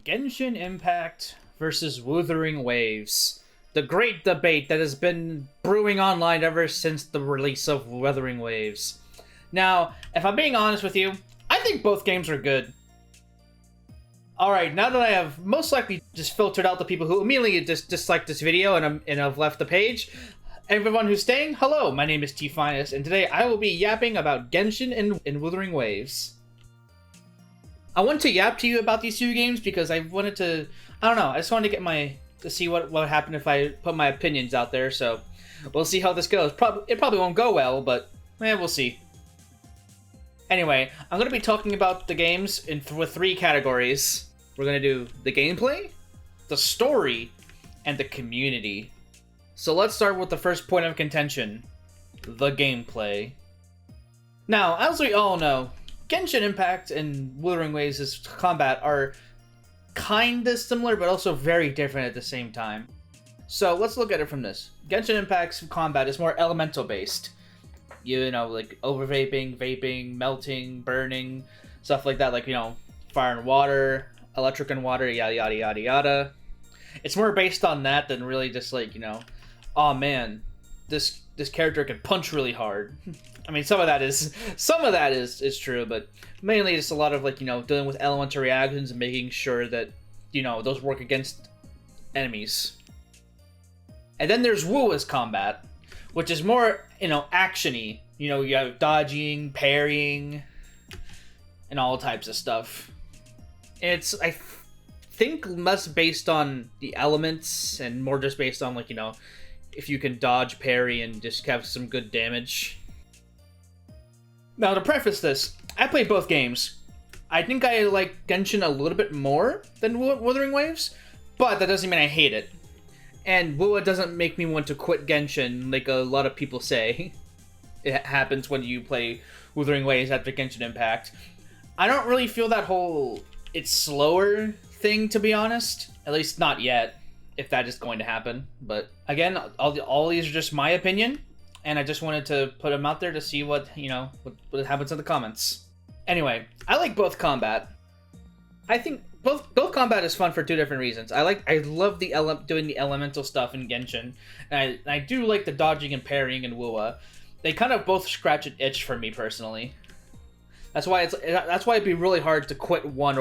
Genshin Impact versus Wuthering Waves. The great debate that has been brewing online ever since the release of Wuthering Waves. Now, if I'm being honest with you, I think both games are good. Alright, now that I have most likely just filtered out the people who immediately disliked this video and have left the page, everyone who's staying, hello, my name is T-Finest, and today I will be yapping about Genshin and Wuthering Waves. I want to yap to you about these two games because I wanted to, I don't know, I just wanted to get to see what would happen if I put my opinions out there, so we'll see how this goes. It probably won't go well, but we'll see. Anyway, I'm going to be talking about the games with three categories. We're going to do the gameplay, the story, and the community. So let's start with the first point of contention, the gameplay. Now, as we all know, Genshin Impact and Wuthering Waves' combat are kinda similar, but also very different at the same time. So let's look at it from this. Genshin Impact's combat is more elemental based. You know, like over vaping, melting, burning, stuff like that, like, you know, fire and water, electric and water, yada yada yada yada. It's more based on that than really just like, you know, oh man, this character can punch really hard. I mean, some of that is true, but mainly just a lot of, like, you know, dealing with elemental reactions and making sure that, you know, those work against enemies. And then there's Wuwa's combat, which is more, you know, action-y. You know, you have dodging, parrying, and all types of stuff. It's, I think, less based on the elements and more just based on, like, you know, if you can dodge, parry, and just have some good damage. Now, to preface this, I played both games. I think I like Genshin a little bit more than Wuthering Waves, but that doesn't mean I hate it. And Wuwa doesn't make me want to quit Genshin like a lot of people say. It happens when you play Wuthering Waves after Genshin Impact. I don't really feel that whole it's slower thing, to be honest. At least not yet, if that is going to happen. But again, all these are just my opinion. And I just wanted to put them out there to see what, you know, what happens in the comments. Anyway, I like both combat. I think both combat is fun for two different reasons. I love doing the elemental stuff in Genshin, and I do like the dodging and parrying in Wuwa. They kind of both scratch an itch for me personally. That's why it'd be really hard to quit one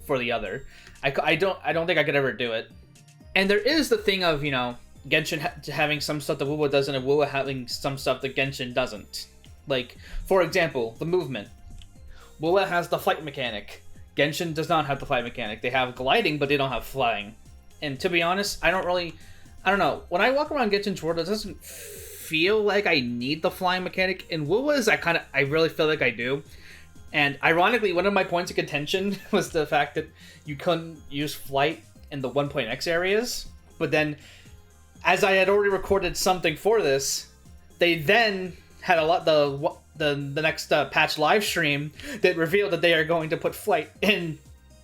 for the other. I don't think I could ever do it. And there is the thing of, you know, Genshin having some stuff that Wuwa doesn't, and Wuwa having some stuff that Genshin doesn't. Like, for example, the movement. Wuwa has the flight mechanic. Genshin does not have the flight mechanic. They have gliding, but they don't have flying. And to be honest, I don't know. When I walk around Genshin's world, it doesn't feel like I need the flying mechanic. In Wuwa's, I really feel like I do. And ironically, one of my points of contention was the fact that you couldn't use flight in the 1.x areas. But then, as I had already recorded something for this, they then had the next patch live stream that revealed that they are going to put flight in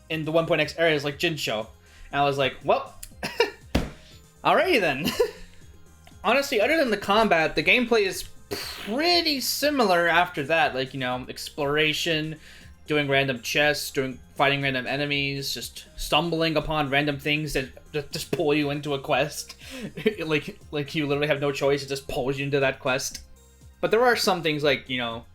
the 1.x areas like Jinsho. And I was like, well, alrighty then. Honestly, other than the combat, the gameplay is pretty similar after that. Like, you know, exploration, doing random chests, fighting random enemies, just stumbling upon random things that just pull you into a quest. like you literally have no choice, it just pulls you into that quest. But there are some things like, you know,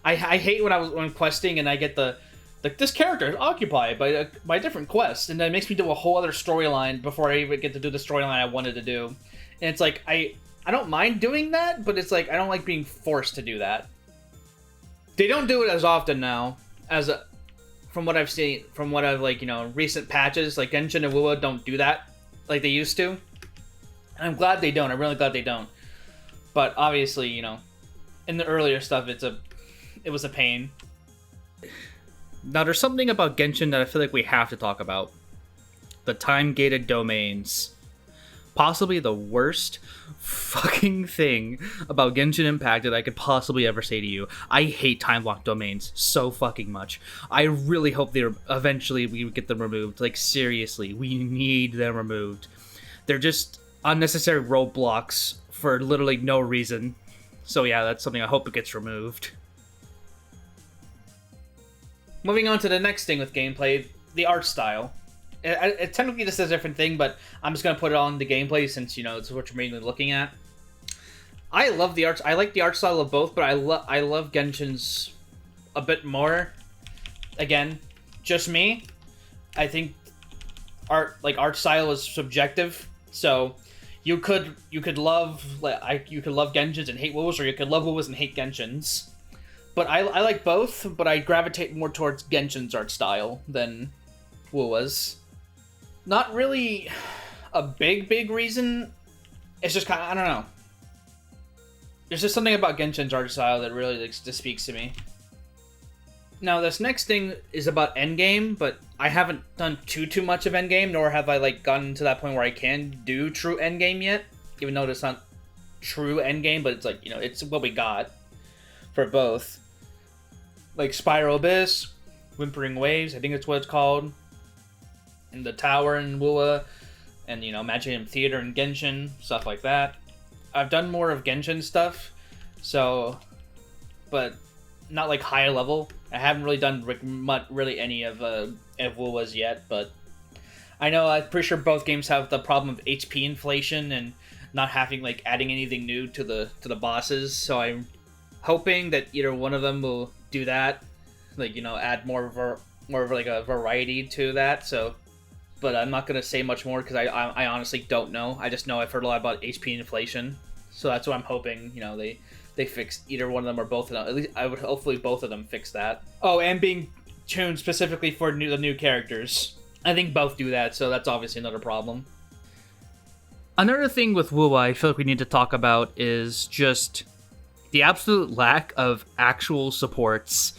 I hate when questing and I get this character is occupied by a different quest, and that makes me do a whole other storyline before I even get to do the storyline I wanted to do. And it's like, I don't mind doing that, but it's like, I don't like being forced to do that. They don't do it as often now, from what I've seen, like, you know, recent patches, like Genshin and Wuwa don't do that like they used to. And I'm glad they don't. I'm really glad they don't. But obviously, you know, in the earlier stuff, it was a pain. Now, there's something about Genshin that I feel like we have to talk about. The time-gated domains. Possibly the worst fucking thing about Genshin Impact that I could possibly ever say to you. I hate time-locked domains so fucking much. I really hope eventually we get them removed. Like, seriously, we need them removed. They're just unnecessary roadblocks for literally no reason. So yeah, that's something I hope it gets removed. Moving on to the next thing with gameplay, the art style. technically this is a different thing, but I'm just gonna put it on the gameplay since it's what you're mainly looking at. I love the art. I like the art style of both, but I love Genshin's a bit more. Again, just me. I think art style is subjective, so you could love Genshins and hate Wuwas, or you could love Wuwas and hate Genshins. But I like both, but I gravitate more towards Genshin's art style than Wuwa's. Not really a big reason. It's just kind of, I don't know. There's just something about Genshin's art style that really just speaks to me. Now, this next thing is about endgame, but I haven't done too much of endgame, nor have I gotten to that point where I can do true endgame yet. Even though it's not true endgame, but it's it's what we got for both. Like Spiral Abyss, Whimpering Waves, I think that's what it's called. And the Tower in Wuwa, and Imaginarium Theater in Genshin, stuff like that. I've done more of Genshin stuff, but not higher level. I haven't really done really any of Wuwa's yet, but I'm pretty sure both games have the problem of HP inflation and not having adding anything new to the bosses. So I'm hoping that either one of them will do that, add more of a variety to that. So, but I'm not gonna say much more because I honestly don't know. I just know I've heard a lot about HP inflation, so that's what I'm hoping. They fix either one of them or both of them. At least I would hopefully both of them fix that. Oh, and being tuned specifically for the new characters. I think both do that, so that's obviously another problem. Another thing with Wuwa I feel like we need to talk about is just the absolute lack of actual supports.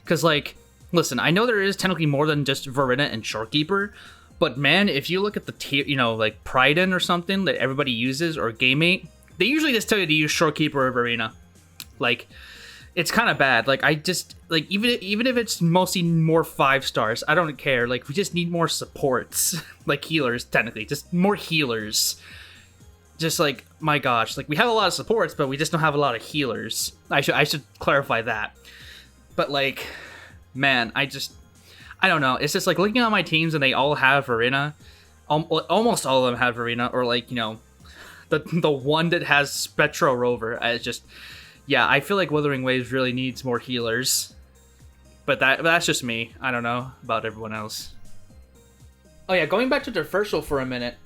Because, listen, I know there is technically more than just Verena and Shorekeeper, but man, if you look at the tier, Pryden or something that everybody uses, or Gamemate, they usually just tell you to use Shorekeeper or Verena. It's kind of bad. I just, even if it's mostly more 5 stars, I don't care. We just need more supports. Healers, technically. Just more healers. Just, my gosh. We have a lot of supports, but we just don't have a lot of healers. I should clarify that. But, man, I don't know. It's just, looking at my teams and they all have Verena. Almost all of them have Verena, or, the one that has Spectro Rover. Yeah, I feel like Wuthering Waves really needs more healers. But that's just me. I don't know about everyone else. Oh yeah, going back to Traversal for a minute.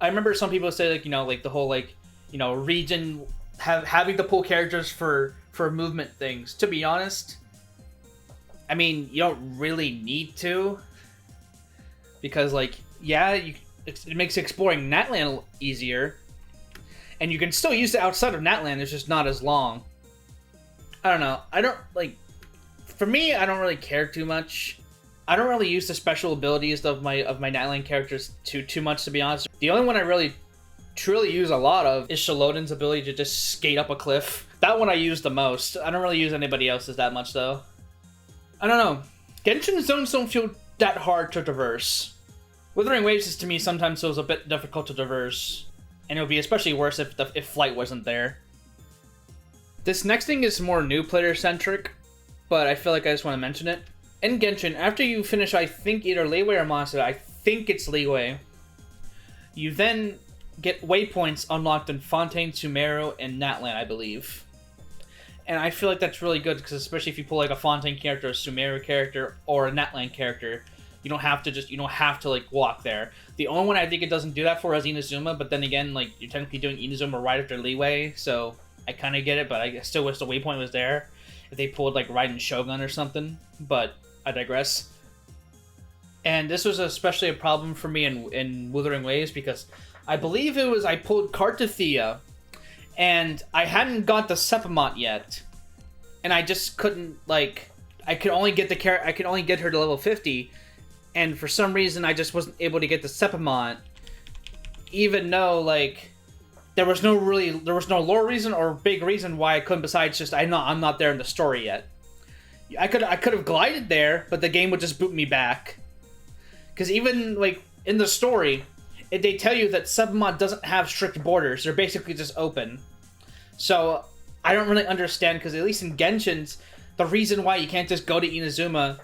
I remember some people say the whole region having to pull characters for movement things. To be honest, I mean, you don't really need to, because yeah, it makes exploring Natlan easier. And you can still use it outside of Natlan, it's just not as long. I don't know. For me, I don't really care too much. I don't really use the special abilities of my Natlan characters too much, to be honest. The only one I really truly use a lot of is Shalodin's ability to just skate up a cliff. That one I use the most. I don't really use anybody else's that much, though. I don't know. Genshin zones don't feel that hard to traverse. Wuthering Waves is, to me, sometimes feels a bit difficult to traverse. And it would be especially worse if Flight wasn't there. This next thing is more new player centric, but I feel like I just want to mention it. In Genshin, after you finish, I think either Leeway or Monster, I think it's Leeway, you then get waypoints unlocked in Fontaine, Sumeru, and Natlan, I believe. And I feel like that's really good, because especially if you pull a Fontaine character, a Sumeru character, or a Natlan character, you don't have to walk there. The only one I think it doesn't do that for is Inazuma, but then again, you're technically doing Inazuma right after Leeway, so I kind of get it, but I still wish the waypoint was there if they pulled Raiden Shogun or something, but I digress. And this was especially a problem for me in Wuthering Waves, because I believe I pulled Kartathea, and I hadn't got the Sepamont yet, and I just couldn't, I could only get her to level 50, and for some reason I just wasn't able to get the Sepamont, even though there was no lore reason or big reason why I couldn't, besides just I'm not there in the story yet. I could have glided there, but the game would just boot me back. Because even in the story, they tell you that Sepamont doesn't have strict borders; they're basically just open. So I don't really understand, because at least in Genshin's, the reason why you can't just go to Inazuma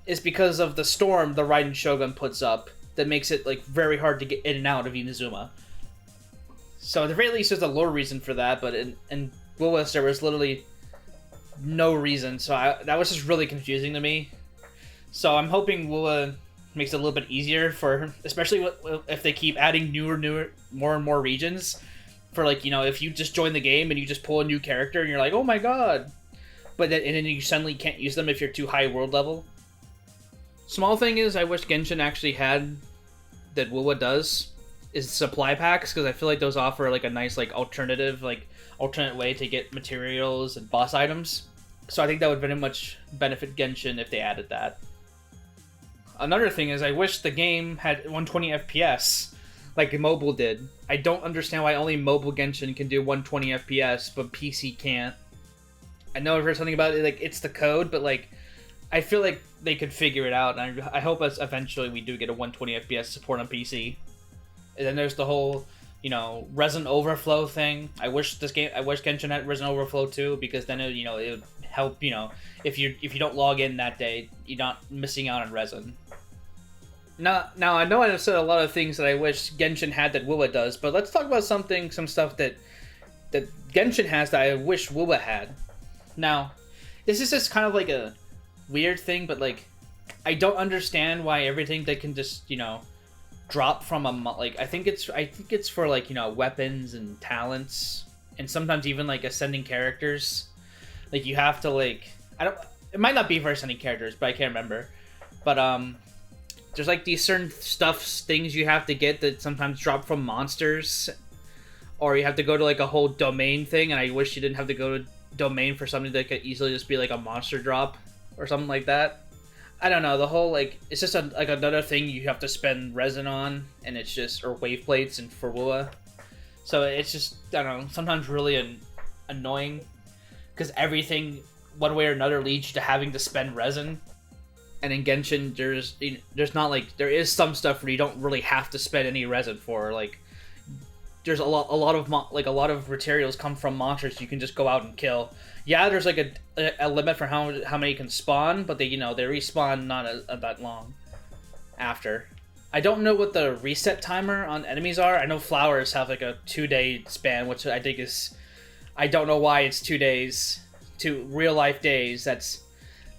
is because of the storm the Raiden Shogun puts up that makes it like very hard to get in and out of Inazuma. So at the very least, there's a lore reason for that, but in Wuwa there was literally no reason, so that was just really confusing to me. So I'm hoping Wuwa makes it a little bit easier for, especially if they keep adding more and more regions. For like, you know, if you just join the game and you just pull a new character and you're like, oh my god, and then you suddenly can't use them if you're too high world level. Small thing is, I wish Genshin actually had that Wuwa does is supply packs, because I feel like those offer like a nice like alternate way to get materials and boss items. So I think that would very much benefit Genshin if they added that. Another thing is, I wish the game had 120 FPS like mobile did. I don't understand why only mobile Genshin can do 120 FPS, but PC can't. I know I've heard something about it, like it's the code, but like I feel like they could figure it out, and I hope us eventually we do get a 120 FPS support on PC. And then there's the whole, you know, resin overflow thing. I wish Genshin had resin overflow too, because then it would help, you know, if you don't log in that day, you're not missing out on resin. Now I know I've said a lot of things that I wish Genshin had that Wuwa does, but let's talk about some stuff that Genshin has that I wish Wuwa had. Now, this is just kind of like a weird thing, but like I don't understand why everything that can just, you know, drop from I think it's for like, you know, weapons and talents, and sometimes even like ascending characters. Like you have to like, it might not be for ascending characters, but I can't remember. But there's like these certain things you have to get that sometimes drop from monsters, or you have to go to like a whole domain thing, and I wish you didn't have to go to domain for something that could easily just be like a monster drop or something like that. I don't know, the whole like, it's just like another thing you have to spend resin on, and it's just, or wave plates and for Wuwa. So it's just, I don't know, sometimes really annoying, because everything one way or another leads you to having to spend resin. And in Genshin, there's not like, there is some stuff where you don't really have to spend any resin for. Like, there's a lot of materials come from monsters you can just go out and kill. Yeah, there's like a limit for how many can spawn, but they respawn not that long after. I don't know what the reset timer on enemies are. I know flowers have like a 2-day span, which I think is, I don't know why it's 2 days to real life days.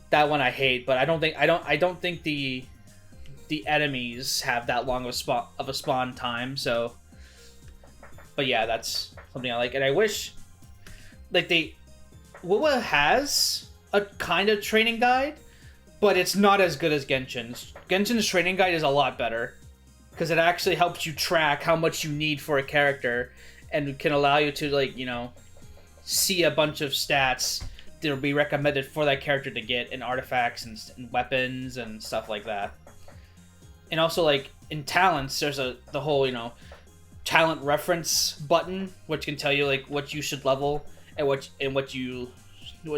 That one I hate, but I don't think the enemies have that long of a spawn time. So, but yeah, that's something I like, and I wish like Wuwa has a kind of training guide, but it's not as good as Genshin's. Genshin's training guide is a lot better, because it actually helps you track how much you need for a character, and can allow you to, like, you know, see a bunch of stats that'll be recommended for that character to get, in artifacts and weapons and stuff like that. And also, like, in talents, there's the whole, you know, talent reference button, which can tell you like what you should level and what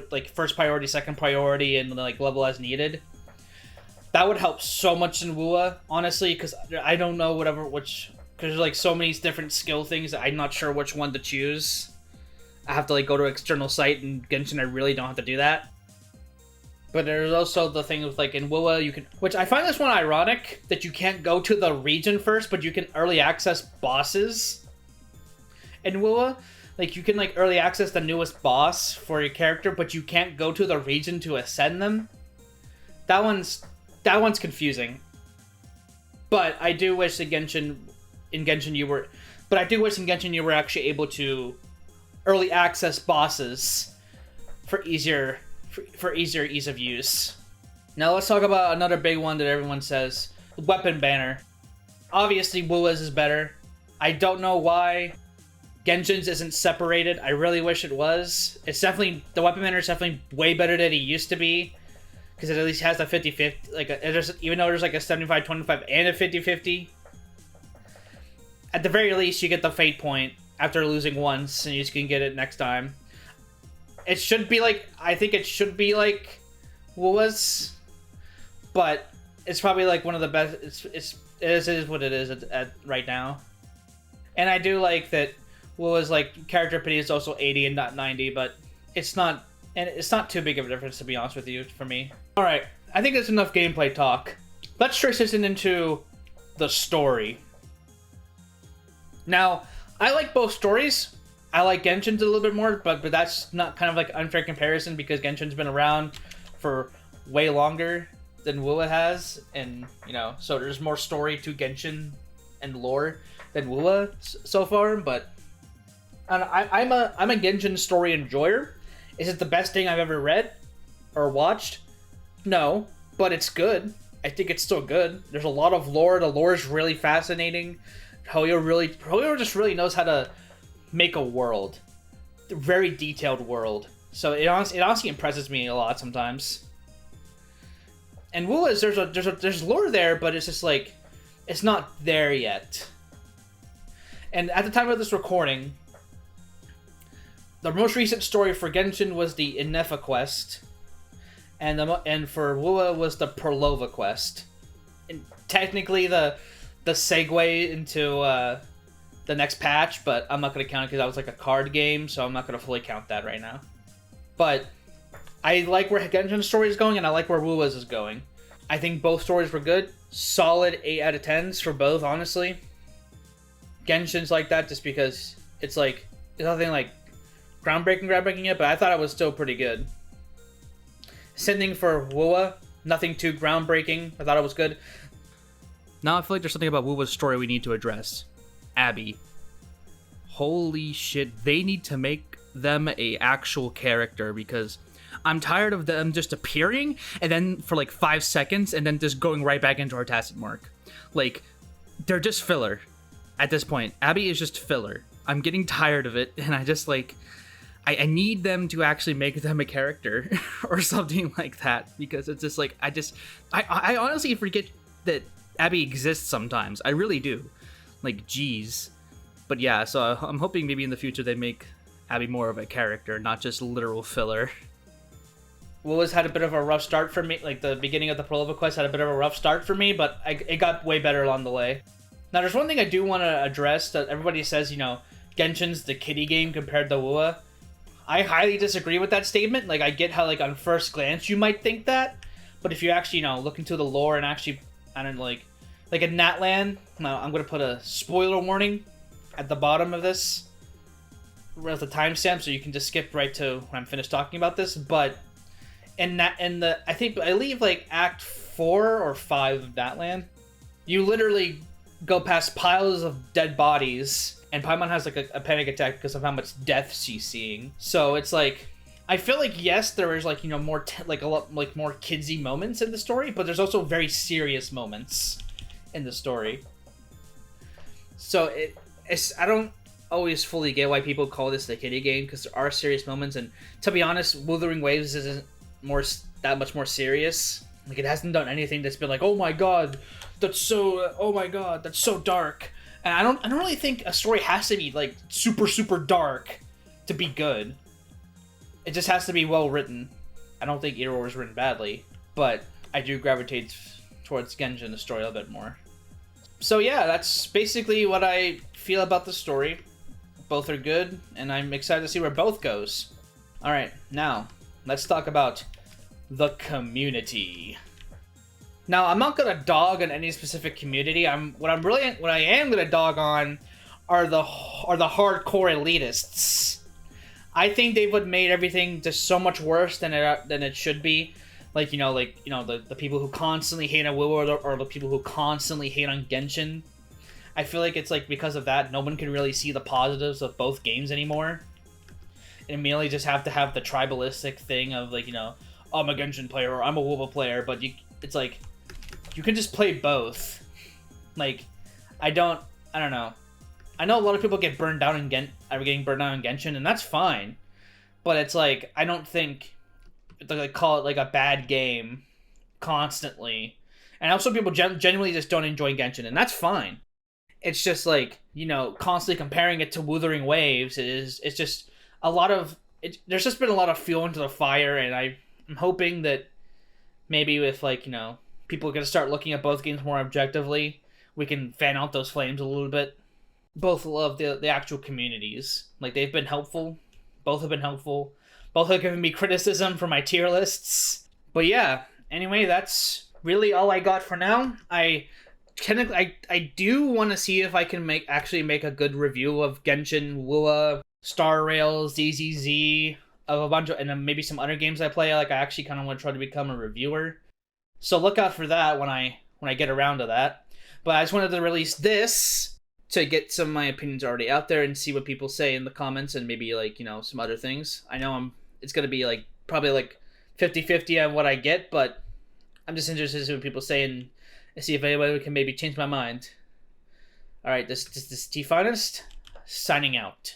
like first priority, second priority, and like level as needed. That would help so much in Wuwa, honestly, because I don't know because there's like so many different skill things that I'm not sure which one to choose. I have to like go to an external site, and Genshin I really don't have to do that. But there's also the thing with like in Wuwa you can, which I find this one ironic, that you can't go to the region first, but you can early access bosses. In Wuwa, like you can like early access the newest boss for your character, but you can't go to the region to ascend them. That one's confusing. But I do wish in Genshin you were actually able to early access bosses for easier ease of use. Now let's talk about another big one that everyone says, weapon banner. Obviously Wuwa's is better. I don't know why Genshin's isn't separated. I really wish it was. It's definitely, the weapon banner is definitely way better than it used to be, because it at least has a 50-50, like even though there's like a 75-25 and a 50-50. At the very least, you get the fate point after losing once, and you just can get it next time. It should be like, I think it should be like Wuwa's, but it's probably like one of the best. It is what it is at right now. And I do like that Wuwa's like character pity is also 80 and not 90, but it's not too big of a difference, to be honest with you, for me. All right, I think that's enough gameplay talk. Let's transition into the story. Now, I like both stories. I like Genshin's a little bit more, but that's not kind of like unfair comparison because Genshin's been around for way longer than Wuwa has, and you know, so there's more story to Genshin and lore than Wuwa so far. But I'm a Genshin story enjoyer. Is it the best thing I've ever read or watched? No, but it's good. I think it's still good. There's a lot of lore. The lore is really fascinating. Hoyo just really knows how to make a world, a very detailed world. So it honestly impresses me a lot sometimes. And Wuwa is there's lore there, but it's just like it's not there yet. And at the time of this recording, the most recent story for Genshin was the Innefa quest, and for Wuwa was the Perlova quest. And technically the segue into the next patch, but I'm not going to count it because that was like a card game, so I'm not going to fully count that right now. But I like where Genshin's story is going, and I like where Wuwa's is going. I think both stories were good. Solid 8 out of 10s for both, honestly. Genshin's like that just because it's nothing like groundbreaking yet, but I thought it was still pretty good. Same thing for Wuwa. Nothing too groundbreaking. I thought it was good. Now I feel like there's something about Wuwa's story we need to address. Abby. Holy shit, they need to make them a actual character because I'm tired of them just appearing and then for like 5 seconds and then just going right back into our tacit mark. Like, they're just filler at this point. Abby is just filler. I'm getting tired of it, and I just like I need them to actually make them a character or something like that, because it's just like I honestly forget that Abby exists sometimes. I really do. Like, geez. But yeah, so I'm hoping maybe in the future they make Abby more of a character, not just literal filler. Wuwa's had a bit of a rough start for me. Like, the beginning of the Perlova quest had a bit of a rough start for me, but it got way better along the way. Now, there's one thing I do want to address that everybody says, you know, Genshin's the kiddie game compared to Wuwa. I highly disagree with that statement. Like, I get how, like, on first glance you might think that, but if you actually, you know, look into the lore and actually, I don't know, like in Natlan, now I'm going to put a spoiler warning at the bottom of this with the timestamp, so you can just skip right to when I'm finished talking about this. But I believe like Act 4 or 5 of Natlan, you literally go past piles of dead bodies, and Paimon has like a panic attack because of how much death she's seeing. So it's like, I feel like, yes, there is like, you know, more a lot like more kidsy moments in the story, but there's also very serious moments in the story. So I don't always fully get why people call this the kiddie game, because there are serious moments, and to be honest, Wuthering Waves isn't that much more serious. Like, it hasn't done anything that's been like, oh my god, that's so dark. And I don't really think a story has to be like super dark to be good. It just has to be well written. I don't think either was written badly, but I do gravitate towards Genshin, the story, a little bit more. So yeah, that's basically what I feel about the story. Both are good, and I'm excited to see where both goes. Alright, now, let's talk about the community. Now, I'm not gonna dog on any specific community. What I am gonna dog on are the hardcore elitists. I think they would made everything just so much worse than it should be. The people who constantly hate on Wuwa, or the people who constantly hate on Genshin. I feel like it's like because of that, no one can really see the positives of both games anymore. And immediately just have to have the tribalistic thing of like, you know, oh, I'm a Genshin player or I'm a Wuwa player, but it's like, you can just play both. Like, I don't know. I know a lot of people get burned down getting burned down in Genshin, and that's fine. But it's like, I don't think like call it like a bad game constantly. And also people genuinely just don't enjoy Genshin, and that's fine. It's just like, you know, constantly comparing it to Wuthering Waves it's just a lot of there's just been a lot of fuel into the fire, and I'm hoping that maybe with, like, you know, people are going to start looking at both games more objectively, we can fan out those flames a little bit. Both love the actual communities. Like, they've been helpful. Both have been helpful. Both have given me criticism for my tier lists. But yeah, Anyway, that's really all I got for now. I do want to see if I can actually make a good review of Genshin, Wuwa, Star Rail, ZZZ, of a bunch of, and then maybe some other games I play. Like I actually kind of want to try to become a reviewer. So look out for that when I get around to that. But I just wanted to release this to get some of my opinions already out there and see what people say in the comments and maybe like, some other things. I know it's going to be like probably like 50-50 on what I get, but I'm just interested to see what people say and see if anybody can maybe change my mind. Alright, this is T-Finest, signing out.